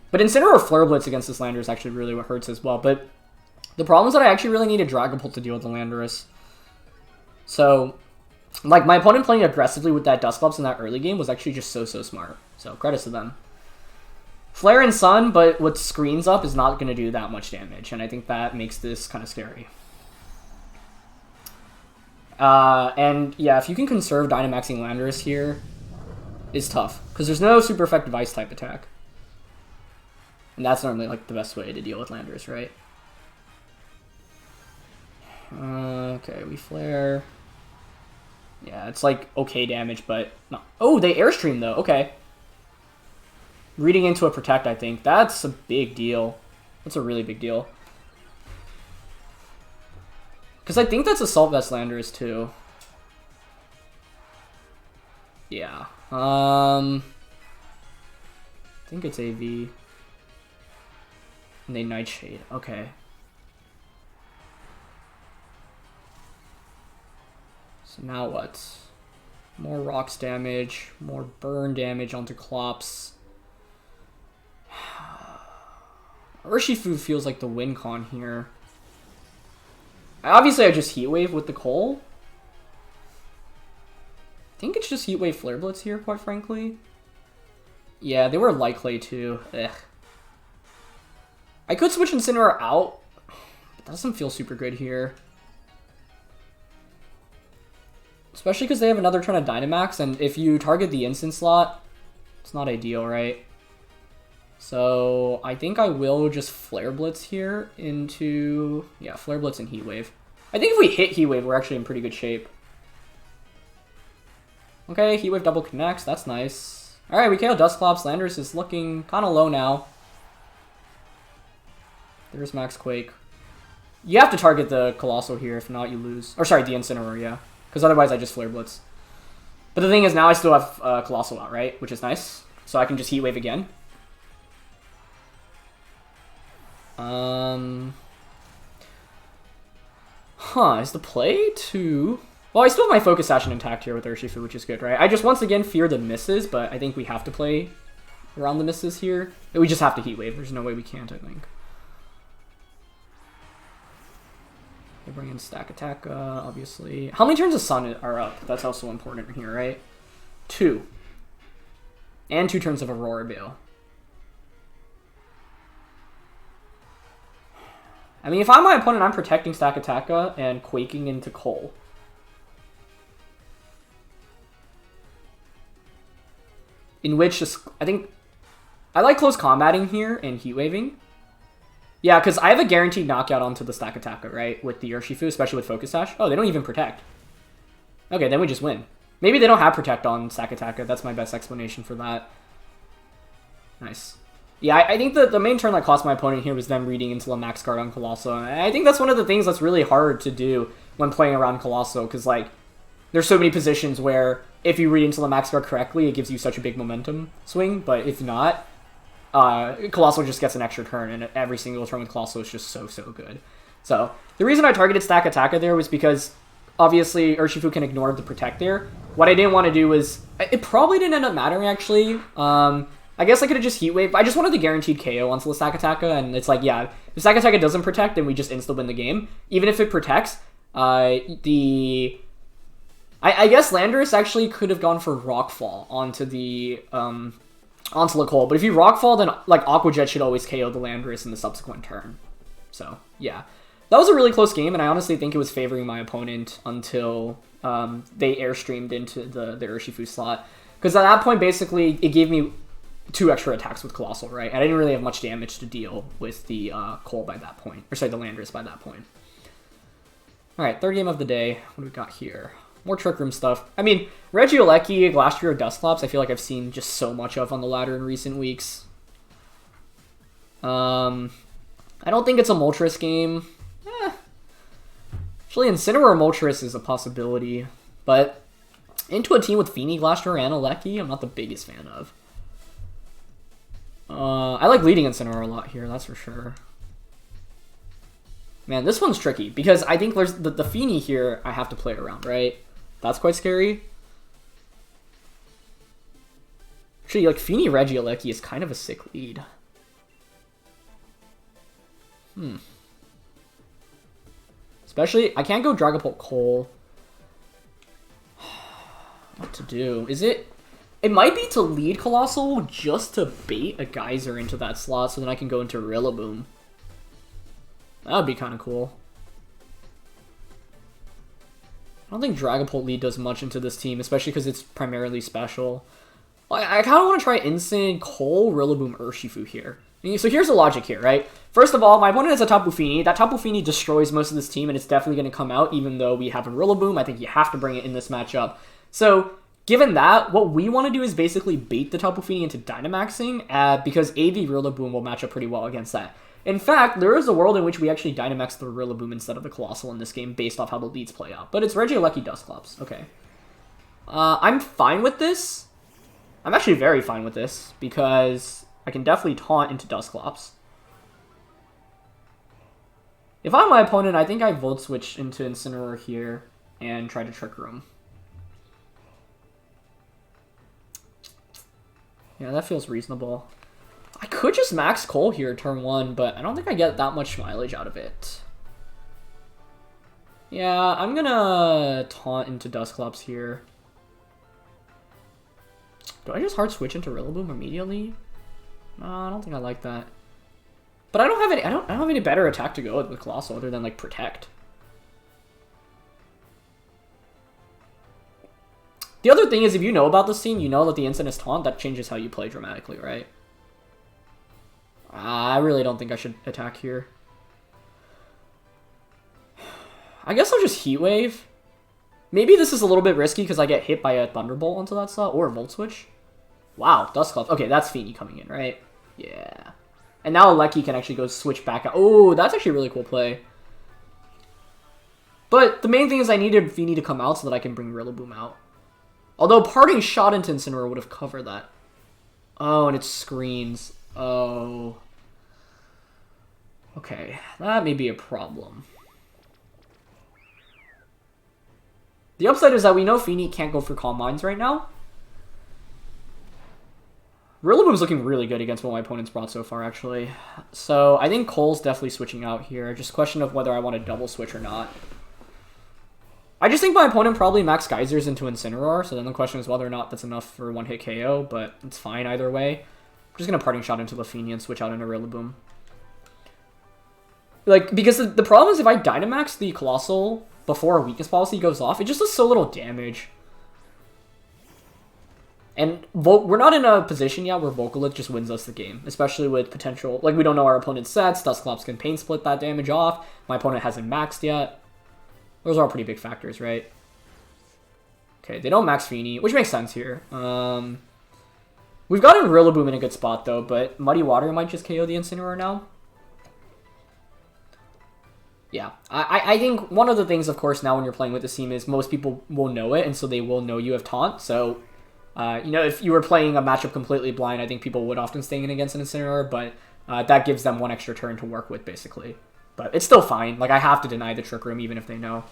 But Incineroar Flare Blitz against this Landorus is actually really what hurts as well. But the problem is that I actually really need a Dragapult to deal with the Landorus. So, like, my opponent playing aggressively with that Dusclops in that early game was actually just so smart. So, credits to them. Flare and Sun, but with screens up, is not going to do that much damage. And I think that makes this kind of scary. And, yeah, if you can conserve Dynamaxing Landorus here, it's tough. Because there's no super effective Ice-type attack. And that's normally, like, the best way to deal with Landorus, right? Okay, we Flare. Yeah, it's, like, okay damage, but... no. Oh, they Airstream, though. Okay. Reading into a Protect, I think. That's a big deal. That's a really big deal. Because I think that's Assault Vest Landorus, too. Yeah. I think it's AV. And they Nightshade. Okay. So now what? More Rocks damage. More Burn damage onto Clops. Urshifu feels like the win con here. Obviously, I just Heat Wave with the Coal. I think it's just Heat Wave Flare Blitz here, quite frankly. Yeah, they were Light Clay too. Ugh. I could switch Incineroar out, but that doesn't feel super good here. Especially because they have another turn of Dynamax, and if you target the instant slot, it's not ideal, right? So I think I will just Flare Blitz here into... yeah, Flare Blitz and Heat Wave. I think if we hit Heat Wave, we're actually in pretty good shape. Okay, Heat Wave double connects. That's nice. Alright, we KO Dusclops. Landorus is looking kind of low now. There's Max Quake. You have to target the Coalossal here, if not you lose. Or sorry, the Incineroar, yeah. Because otherwise I just Flare Blitz. But the thing is, now I still have Coalossal out, right? Which is nice. So I can just Heat Wave again. Is the play to... well, I still have my Focus Action intact here with Urshifu, which is good, right? I just once again fear the misses, but I think we have to play around the misses here. We just have to Heat Wave. There's no way we can't, I think. They bring in Stakataka, obviously. How many turns of Sun are up? That's also important here, right? 2. And 2 turns of Aurora Veil. I mean, if I'm my opponent, I'm protecting Stakataka and Quaking into Coal. In which, I think... I like close combating here and Heat Waving. Yeah, because I have a guaranteed knockout onto the Stakataka, right? With the Urshifu, especially with Focus Sash. Oh, they don't even Protect. Okay, then we just win. Maybe they don't have Protect on Stakataka. That's my best explanation for that. Nice. Yeah, I think the main turn that cost my opponent here was them reading into a Max Guard on Coalossal. And I think that's one of the things that's really hard to do when playing around Coalossal, because, like, there's so many positions where if you read into the Max Guard correctly, it gives you such a big momentum swing, but if not, Coalossal just gets an extra turn, and every single turn with Coalossal is just so good. So, the reason I targeted Stakataka there was because, obviously, Urshifu can ignore the Protect there. What I didn't want to do was... it probably didn't end up mattering, actually. I guess I could have just Heat Wave. I just wanted the guaranteed KO onto the Stakataka, and it's like, yeah, if Stakataka doesn't Protect, then we just insta-win the game. Even if it Protects, I guess Landorus actually could have gone for Rockfall onto the Coal, but if you Rockfall, then like Aqua Jet should always KO the Landorus in the subsequent turn. So yeah, that was a really close game, and I honestly think it was favoring my opponent until they Airstreamed into the Urshifu slot, because at that point basically it gave me 2 extra attacks with Coalossal, right? And I didn't really have much damage to deal with the Coal by that point, or sorry, the Landorus by that point. All right, third game of the day. What do we got here? More Trick Room stuff. I mean, Regieleki, Glastrier, Dusclops, I feel like I've seen just so much of on the ladder in recent weeks. I don't think it's a Moltres game. Actually, Incineroar Moltres is a possibility. But into a team with Fini, Glastrier, and Regieleki, I'm not the biggest fan of. I like leading Incineroar a lot here, that's for sure. Man, this one's tricky, because I think there's the Fini here I have to play around, right? That's quite scary. Actually, like, Fini Regieleki is kind of a sick lead. Especially, I can't go Dragapult Coal. What to do? Is it... It might be to lead Coalossal just to bait a Geyser into that slot so then I can go into Rillaboom. That would be kind of cool. I don't think Dragapult lead does much into this team, especially because it's primarily special. I kind of want to try Instant Coal, Rillaboom, Urshifu here. So here's the logic here, right? First of all, my opponent has a Tapu Fini. That Tapu Fini destroys most of this team, and it's definitely going to come out, even though we have a Rillaboom. I think you have to bring it in this matchup. So, given that, what we want to do is basically bait the Tapu Fini into Dynamaxing, because AV Rillaboom will match up pretty well against that. In fact, there is a world in which we actually Dynamax the Rillaboom instead of the Coalossal in this game, based off how the leads play out. But it's Regieleki Dusclops. Okay. I'm fine with this. I'm actually very fine with this, because I can definitely taunt into Dusclops. If I'm my opponent, I think I Volt Switch into Incineroar here and try to Trick Room. Yeah, that feels reasonable. I could just max Coal here turn 1, but I don't think I get that much mileage out of it. Yeah, I'm gonna taunt into Dusclops here. Do I just hard switch into Rillaboom immediately? No, I don't think I like that. But I don't have any. I don't have any better attack to go with Coalossal other than like Protect. The other thing is, if you know about this team, you know that the instant is taunt. That changes how you play dramatically, right? I really don't think I should attack here. I guess I'll just Heat Wave. Maybe this is a little bit risky because I get hit by a Thunderbolt onto that slot or a Volt Switch. Wow, Dusclops. Okay, that's Fini coming in, right? Yeah. And now Lecky can actually go switch back out. Oh, that's actually a really cool play. But the main thing is I needed Fini to come out so that I can bring Rillaboom out. Although Parting Shot into Incineroar would have covered that. Oh, and it screens. Oh. Okay, that may be a problem. The upside is that we know Fini can't go for Calm Minds right now. Rillaboom's looking really good against what my opponent's brought so far, actually. So I think Cole's definitely switching out here. Just a question of whether I want to double switch or not. I just think my opponent probably max Geysers into Incineroar, so then the question is whether or not that's enough for one-hit KO, but it's fine either way. I'm just going to Parting Shot into Fini and switch out into Rillaboom. Like, because the problem is if I Dynamax the Coalossal before a weakness policy goes off, it just does so little damage. And we're not in a position yet where Volcalith just wins us the game, especially with potential... Like, we don't know our opponent's sets. Dusclops can Pain Split that damage off. My opponent hasn't maxed yet. Those are all pretty big factors, right? Okay, they don't max Fini, which makes sense here. We've gotten Rillaboom in a good spot, though, but Muddy Water might just KO the Incineroar now. Yeah, I think one of the things, of course, now when you're playing with this team is most people will know it, and so they will know you have Taunt, so... you know, if you were playing a matchup completely blind, I think people would often stay in against an Incineroar, but that gives them one extra turn to work with, basically. But it's still fine. Like, I have to deny the Trick Room, even if they know.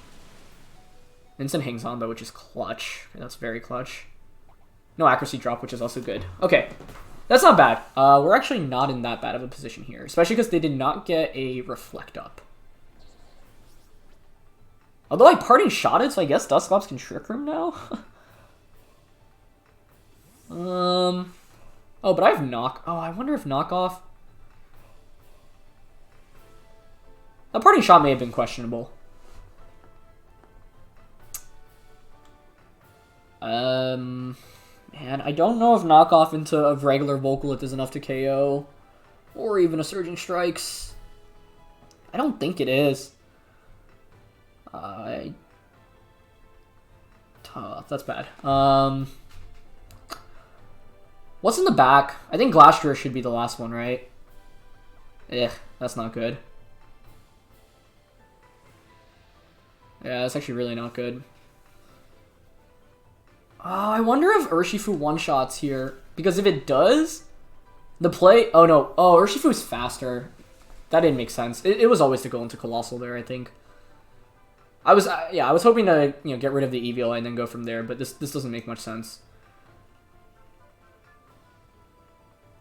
Instant hangs on, though, which is clutch. That's very clutch. No accuracy drop, which is also good. Okay, that's not bad. We're actually not in that bad of a position here, especially because they did not get a Reflect Up. Although I Parting Shot it, so I guess Dusclops can Trick Room now? Oh, but I have Knock... Oh, I wonder if Knockoff... That Parting Shot may have been questionable. Man, I don't know if Knockoff into a regular Volcalith is enough to KO. Or even a Surging Strikes. I don't think it is. Tough. That's bad. What's in the back? I think Glastrier should be the last one, right? That's not good. Yeah, that's actually really not good. I wonder if Urshifu one-shots here. Because if it does, the play... Oh, no. Oh, Urshifu's faster. That didn't make sense. It was always to go into Coalossal there, I think. I was hoping to, get rid of the Eevee and then go from there, but this doesn't make much sense.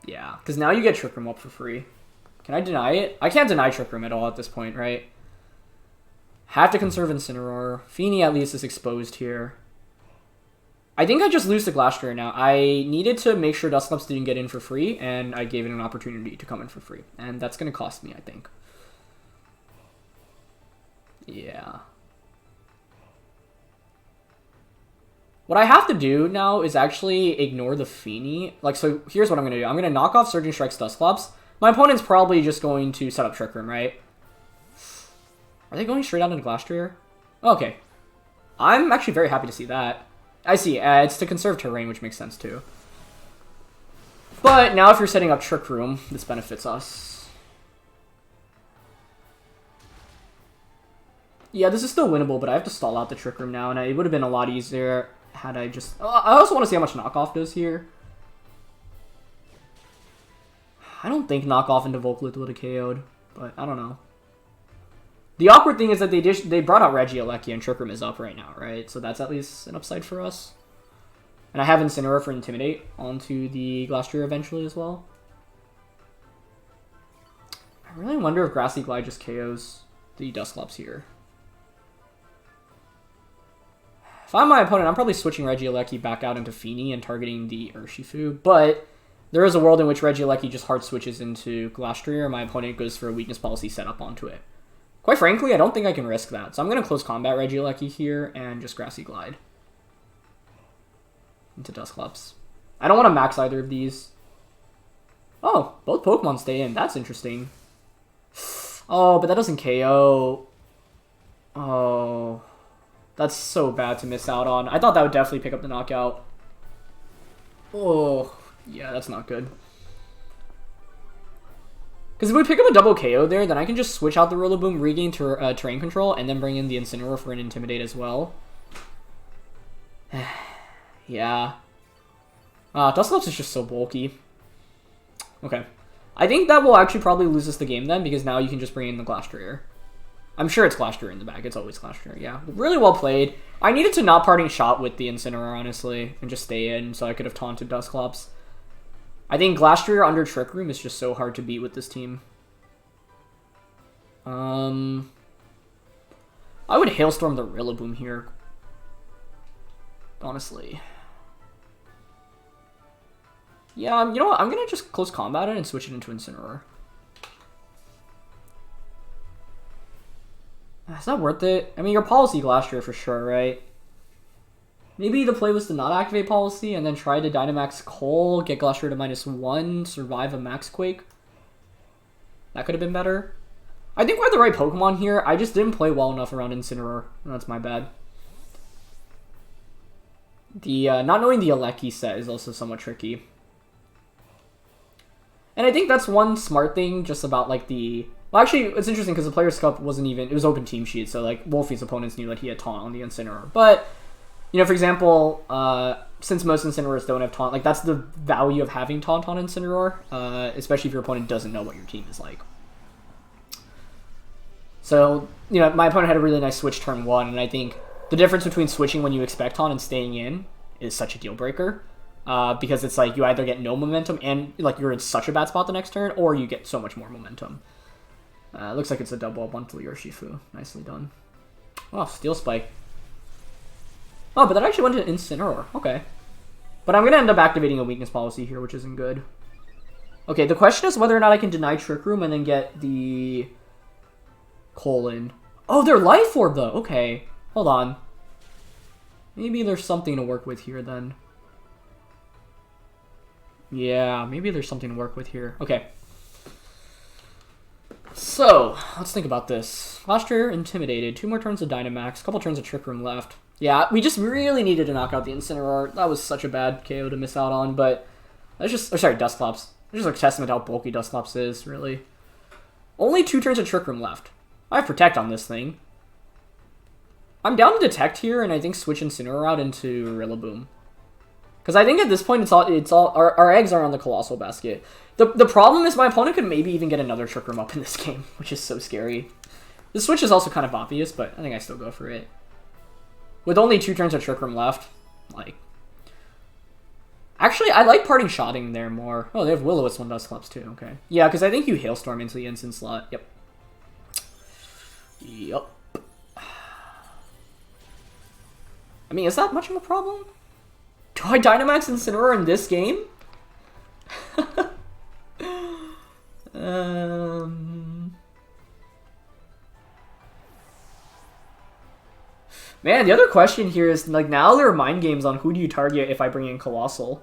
Yeah, because now you get Trick Room up for free. Can I deny it? I can't deny Trick Room at all at this point, right? Have to conserve Incineroar. Fini at least is exposed here. I think I just lose to Glastrier now. I needed to make sure Dusclops didn't get in for free, and I gave it an opportunity to come in for free. And that's going to cost me, I think. Yeah. What I have to do now is actually ignore the Fini. Like, so here's what I'm going to do. I'm going to knock off Surging Strike's Dusclops. My opponent's probably just going to set up Trick Room, right? Are they going straight out into Glastrier? Okay. I'm actually very happy to see that. I see. It's to conserve terrain, which makes sense too. But now if you're setting up Trick Room, this benefits us. Yeah, this is still winnable, but I have to stall out the Trick Room now, and it would have been a lot easier had I just... I also want to see how much knockoff does here. I don't think knockoff into Volcalith would have KO'd, but I don't know. The awkward thing is that they brought out Regieleki and Trick Room is up right now, right? So that's at least an upside for us. And I have Incineroar for Intimidate onto the Glastrier eventually as well. I really wonder if Grassy Glide just KOs the Dusclops here. If I'm my opponent, I'm probably switching Regieleki back out into Fini and targeting the Urshifu, but there is a world in which Regieleki just hard switches into Glastrier and my opponent goes for a weakness policy setup onto it. Quite frankly, I don't think I can risk that. So I'm going to close combat Regieleki here and just Grassy Glide into Dusclops. I don't want to max either of these. Oh, both Pokemon stay in. That's interesting. Oh, but that doesn't KO. Oh, that's so bad to miss out on. I thought that would definitely pick up the knockout. Oh, yeah, that's not good. Because if we pick up a double KO there, then I can just switch out the Rillaboom, regain terrain control, and then bring in the Incineroar for an Intimidate as well. Yeah. Dusclops is just so bulky. Okay. I think that will actually probably lose us the game then, because now you can just bring in the Glastrier. I'm sure it's Glastrier in the back. It's always Glastrier, yeah. Really well played. I needed to not parting shot with the Incineroar, honestly, and just stay in, so I could have taunted Dusclops. I think Glastrier under Trick Room is just so hard to beat with this team. I would Hailstorm the Rillaboom here. Honestly. Yeah, you know what? I'm going to just close combat it and switch it into Incineroar. Is that worth it? I mean, your policy Glastrier for sure, right? Maybe the play was to not activate policy and then try to Dynamax Coal, get Glastrier to -1, survive a Max Quake. That could have been better. I think we're the right Pokemon here. I just didn't play well enough around Incineroar. That's my bad. The not knowing the Regieleki set is also somewhat tricky. And I think that's one smart thing just about like the... Well, actually, it's interesting because the Players' Cup wasn't even... It was open team sheet, so like Wolfe's opponents knew that he had Taunt on the Incineroar. But... You know, for example, since most Incineroars don't have Taunt, like, that's the value of having Taunt on Incineroar, especially if your opponent doesn't know what your team is like. So, you know, my opponent had a really nice switch turn 1, and I think the difference between switching when you expect Taunt and staying in is such a deal breaker, because it's like you either get no momentum and, like, you're in such a bad spot the next turn, or you get so much more momentum. It looks like it's a double up onto Urshifu. Nicely done. Oh, Steel Spike. Oh, but that actually went to Incineroar. Okay. But I'm going to end up activating a weakness policy here, which isn't good. Okay, the question is whether or not I can deny Trick Room and then get the Colon. Oh, they're Life Orb, though. Okay. Hold on. Maybe there's something to work with here, then. Yeah, maybe there's something to work with here. Okay. So, let's think about this. Glastrier intimidated. 2 more turns of Dynamax. A couple turns of Trick Room left. Yeah, we just really needed to knock out the Incineroar. That was such a bad KO to miss out on, but that's just... Or sorry, Dusclops. It's just a testament to how bulky Dusclops is, really. Only 2 turns of Trick Room left. I have Protect on this thing. I'm down to Detect here, and I think switch Incineroar out into Rillaboom. Because I think at this point, it's all our eggs are on the Coalossal basket. The problem is my opponent could maybe even get another Trick Room up in this game, which is so scary. The switch is also kind of obvious, but I think I still go for it. With only 2 turns of Trick Room left, like... Actually, Actually, I like parting shotting there more. Oh, they have Will-O-Wisp on Dusclops too. Okay. Yeah, because I think you Hailstorm into the instant slot. Yep. Yup. I mean, is that much of a problem? Do I Dynamax Incineroar in this game? Man, the other question here is, like, now there are mind games on who do you target if I bring in Coalossal.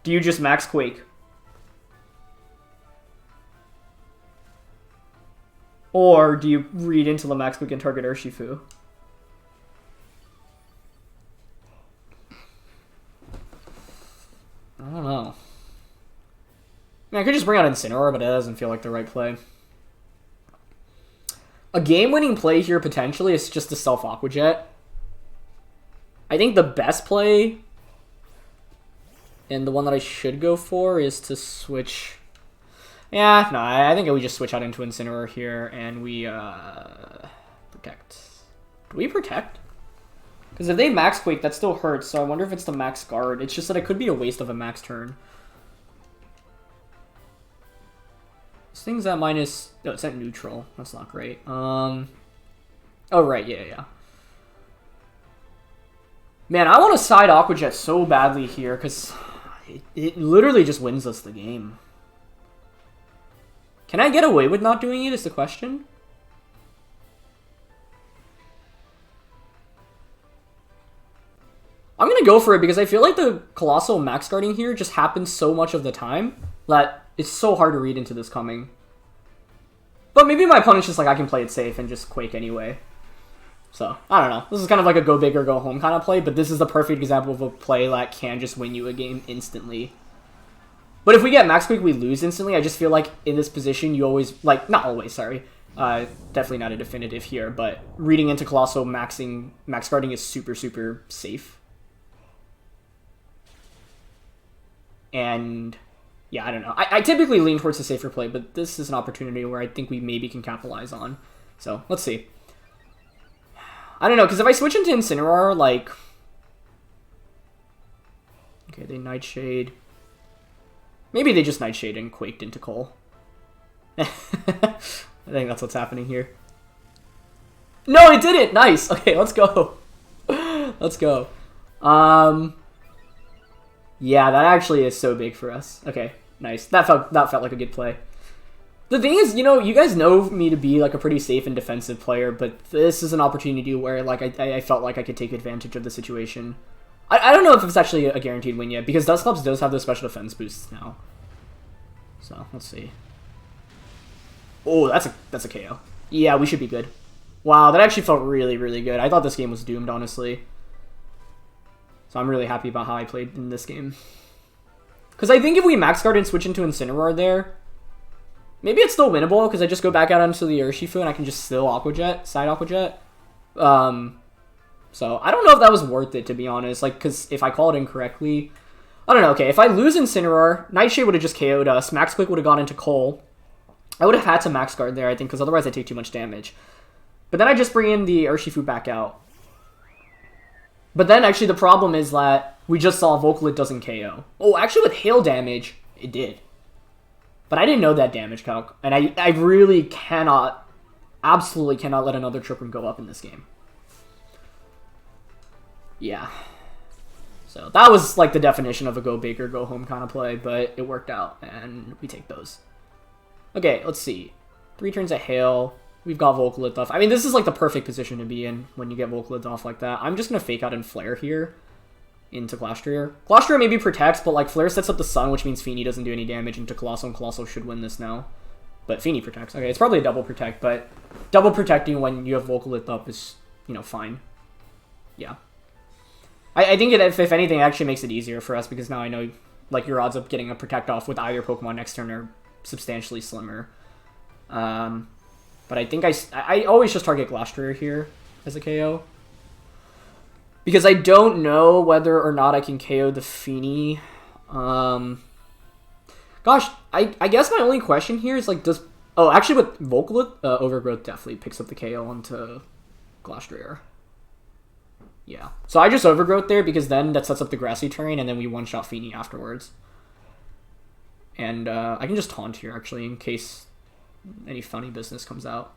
Do you just max Quake? Or do you read into the max Quake and target Urshifu? I don't know. I mean, I could just bring out Incineroar, but it doesn't feel like the right play. A game-winning play here, potentially, is just to self-Aqua Jet. I think the best play, and the one that I should go for, is to switch... Yeah, no, I think we just switch out into Incineroar here, and we, protect. Do we protect? Because if they max Quake, that still hurts, so I wonder if it's the max guard. It's just that it could be a waste of a max turn. This thing's at minus... No, it's at neutral. That's not great. Oh, right, yeah. Man, I want to side Aqua Jet so badly here, because it literally just wins us the game. Can I get away with not doing it is the question? I'm going to go for it because I feel like the Coalossal max guarding here just happens so much of the time that it's so hard to read into this coming. But maybe my opponent's just like, I can play it safe and just Quake anyway. So, I don't know. This is kind of like a go big or go home kind of play, but this is the perfect example of a play that can just win you a game instantly. But if we get max Quake, we lose instantly. I just feel like in this position, you always, like, not always, sorry. Definitely not a definitive here, but reading into Coalossal max guarding is super, super safe. And yeah, I don't know. I typically lean towards the safer play, but this is an opportunity where I think we maybe can capitalize on. So, let's see. I don't know, because if I switch into Incineroar, like... Okay, they Nightshade. Maybe they just Nightshade and Quaked into Cole. I think that's what's happening here. No, it didn't! Nice! Okay, let's go. Let's go. Yeah, that actually is so big for us. Okay, nice. That felt like a good play. The thing is, you know, you guys know me to be like a pretty safe and defensive player, but this is an opportunity where like I felt like I could take advantage of the situation. I don't know if it's actually a guaranteed win yet, because Dusclops does have those special defense boosts now. So, let's see. Oh, that's a KO. Yeah, we should be good. Wow, that actually felt really, really good. I thought this game was doomed, honestly. So I'm really happy about how I played in this game. Because I think if we max guard and switch into Incineroar there, maybe it's still winnable, because I just go back out onto the Urshifu and I can just still Aqua Jet, side Aqua Jet. So I don't know if that was worth it, to be honest. Like, because if I call it incorrectly, I don't know. Okay, if I lose Incineroar, Nightshade would have just KO'd us. Max Quick would have gone into Cole. I would have had to max guard there, I think, because otherwise I take too much damage. But then I just bring in the Urshifu back out. But then, actually, the problem is that we just saw Vocalid doesn't KO. Oh, actually, with hail damage, it did. But I didn't know that damage calc. And I really cannot, absolutely cannot let another Trip Room go up in this game. Yeah. So, that was, like, the definition of a go big or go home kind of play. But it worked out, and we take those. Okay, let's see. 3 turns of hail. We've got Vocalid off. I mean, this is like the perfect position to be in when you get Vocalid off like that. I'm just going to fake out and Flare here into Glastrier. Glastrier maybe protects, but like Flare sets up the Sun, which means Fini doesn't do any damage into Coalossal, and Coalossal should win this now. But Fini protects. Okay, it's probably a double protect, but double protecting when you have Vocalid up is, you know, fine. Yeah. I think if anything, it actually makes it easier for us, because now I know, like, your odds of getting a protect off with either Pokemon next turn are substantially slimmer. But I think I always just target Glastrier here as a KO. Because I don't know whether or not I can KO the Fini. Gosh, I guess my only question here is, like, does... Oh, actually with Vocalid, Overgrowth definitely picks up the KO onto Glastrier. Yeah. So I just Overgrowth there because then that sets up the grassy terrain, and then we one-shot Fini afterwards. And I can just taunt here, actually, in case any funny business comes out.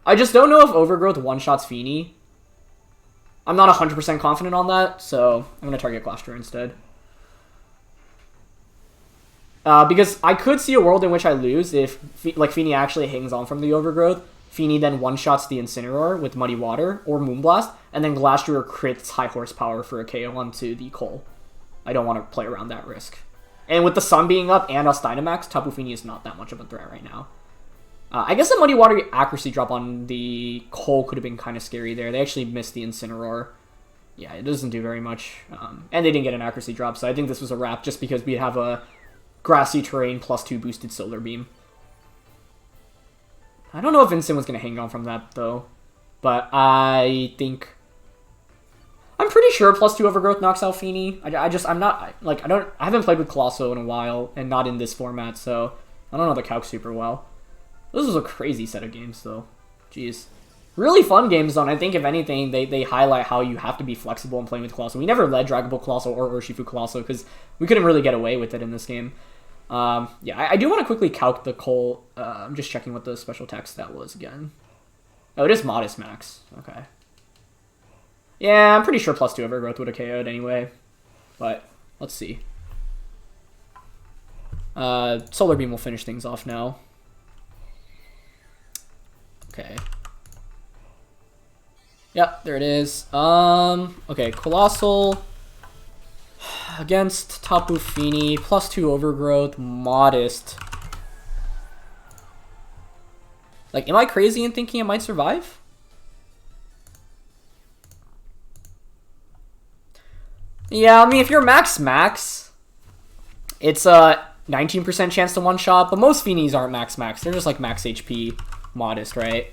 I just don't know if Overgrowth one-shots Fini. I'm not 100% confident on that, so I'm going to target Glastrier instead. Because I could see a world in which I lose if Fini actually hangs on from the Overgrowth. Fini then one-shots the Incineroar with Muddy Water or Moonblast, and then Glastrier crits high horsepower for a KO onto the Coal. I don't want to play around that risk. And with the sun being up and us Dynamax, Tapu Fini is not that much of a threat right now. I guess the Muddy Water accuracy drop on the Coal could have been kind of scary there. They actually missed the Incineroar. Yeah, it doesn't do very much. And they didn't get an accuracy drop, so I think this was a wrap just because we have a grassy terrain +2 boosted Solar Beam. I don't know if Incin was going to hang on from that, though. But I think... I'm pretty sure +2 Overgrowth knocks out Fini. I haven't played with Coalossal in a while, and not in this format, so I don't know the calc super well. This was a crazy set of games, though. Jeez. Really fun games, though, and I think, if anything, they highlight how you have to be flexible in playing with Coalossal. We never led Dragon Ball Coalossal or Urshifu Coalossal, because we couldn't really get away with it in this game. Yeah, I do want to quickly calc the Coal. I'm just checking what the special text that was again. Oh, it is Modest Max. Okay. Yeah, I'm pretty sure +2 Overgrowth would have KO'd anyway. But, let's see. Solar Beam will finish things off now. Okay. Yep, there it is. Okay, Coalossal against Tapu Fini, +2 Overgrowth, Modest. Like, am I crazy in thinking it might survive? Yeah, I mean, if you're max, it's a 19% chance to one-shot, but most Finis aren't max. They're just like max HP Modest, right?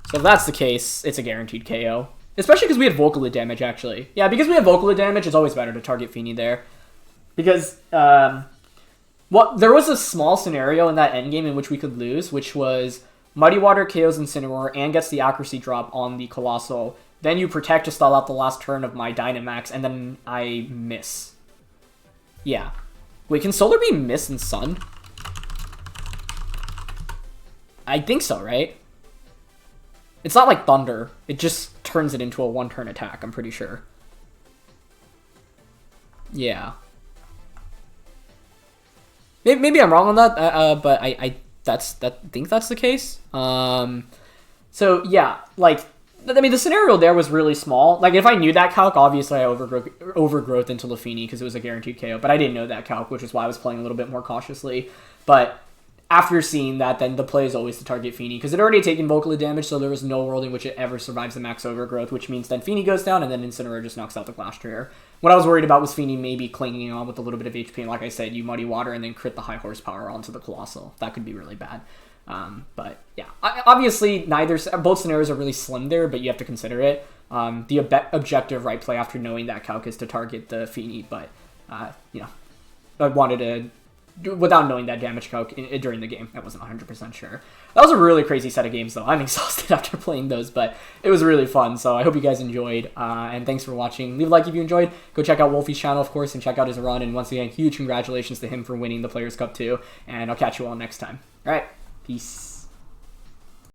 So if that's the case, it's a guaranteed KO. Especially because we had Vocaloid damage, actually. Yeah, because we have Vocaloid damage, it's always better to target Fini there. Because, there was a small scenario in that endgame in which we could lose, which was Muddy Water KOs Incineroar and gets the accuracy drop on the Coalossal. Then you protect to stall out the last turn of my Dynamax, and then I miss. Yeah. Wait, can Solar Beam miss in Sun? I think so, right? It's not like Thunder. It just turns it into a one-turn attack, I'm pretty sure. Yeah. Maybe I'm wrong on that, but I think that's the case. So, yeah, like... I mean, the scenario there was really small. Like, if I knew that calc, obviously I overgrowth into Fini because it was a guaranteed KO. But I didn't know that calc, which is why I was playing a little bit more cautiously. But after seeing that, then the play is always to target Fini because it already taken Vocaloid damage, so there was no world in which it ever survives the max overgrowth, which means then Fini goes down and then Incineroar just knocks out the Glastrier. What I was worried about was Fini maybe clinging on with a little bit of HP, and like I said, you Muddy Water and then crit the high horsepower onto the Coalossal. That could be really bad. But yeah, obviously both scenarios are really slim there, but you have to consider it. The objective right play after knowing that calc is to target the Fini, but you know, I wanted to, without knowing that damage calc during the game, I wasn't 100% sure. That was a really crazy set of games though. I'm exhausted after playing those, but it was really fun. So I hope you guys enjoyed, and thanks for watching. Leave a like if you enjoyed. Go check out Wolfie's channel, of course, and check out his run. And once again, huge congratulations to him for winning the Players' Cup too. And I'll catch you all next time. All right. Peace.